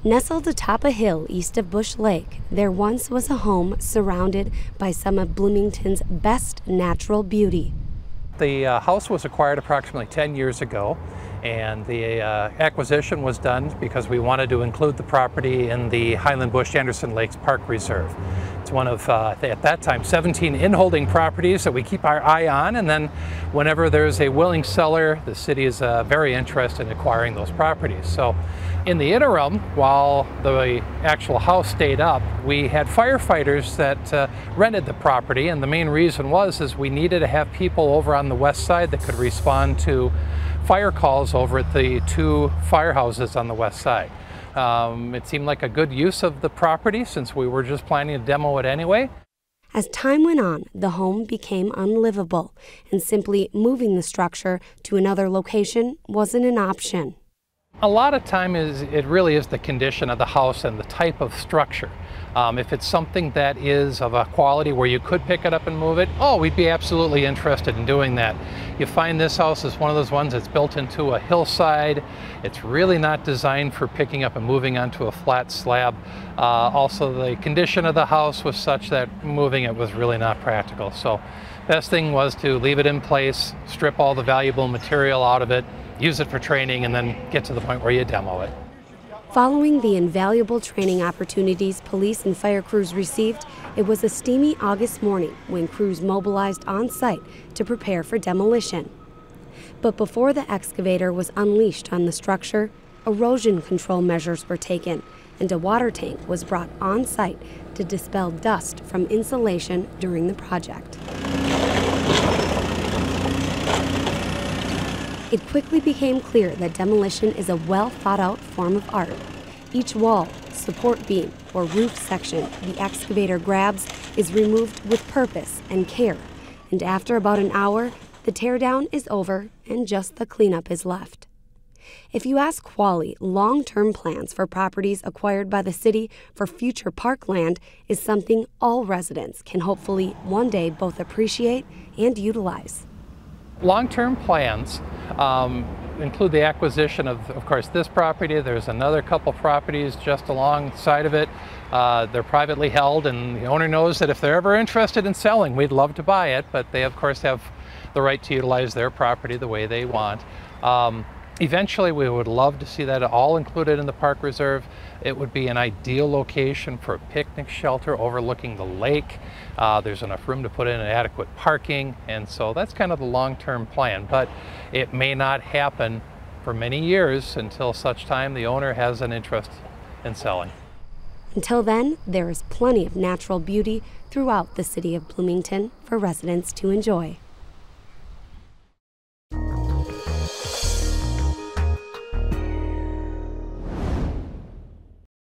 Nestled atop a hill east of Bush Lake, there once was a home surrounded by some of Bloomington's best natural beauty. The house was acquired approximately 10 years ago, and the acquisition was done because we wanted to include the property in the Highland Bush Anderson Lakes Park Reserve. It's one of, at that time, 17 in-holding properties that we keep our eye on, and then whenever there's a willing seller, the city is very interested in acquiring those properties. So in the interim, while the actual house stayed up, we had firefighters that rented the property, and the main reason is we needed to have people over on the west side that could respond to fire calls over at the two firehouses on the west side. It seemed like a good use of the property since we were just planning to demo it anyway. As time went on, the home became unlivable, and simply moving the structure to another location wasn't an option. A lot of time it really is the condition of the house and the type of structure. If it's something that is of a quality where you could pick it up and move it, we'd be absolutely interested in doing that. You find this house is one of those ones that's built into a hillside. It's really not designed for picking up and moving onto a flat slab. Also, the condition of the house was such that moving it was really not practical. So best thing was to leave it in place, strip all the valuable material out of it, use it for training, and then get to the point where you demo it. Following the invaluable training opportunities police and fire crews received, it was a steamy August morning when crews mobilized on site to prepare for demolition. But before the excavator was unleashed on the structure, erosion control measures were taken, and a water tank was brought on site to dispel dust from insulation during the project. It quickly became clear that demolition is a well-thought-out form of art. Each wall, support beam, or roof section the excavator grabs is removed with purpose and care, and after about an hour, the teardown is over and just the cleanup is left. If you ask Quali, long-term plans for properties acquired by the city for future parkland is something all residents can hopefully one day both appreciate and utilize. Long-term plans include the acquisition of course, this property. There's another couple properties just alongside of it. They're privately held, and the owner knows that if they're ever interested in selling, we'd love to buy it, but they, of course, have the right to utilize their property the way they want. Eventually, we would love to see that all included in the park reserve. It would be an ideal location for a picnic shelter overlooking the lake. There's enough room to put in adequate parking, and so that's kind of the long-term plan. But it may not happen for many years until such time the owner has an interest in selling. Until then, there is plenty of natural beauty throughout the city of Bloomington for residents to enjoy.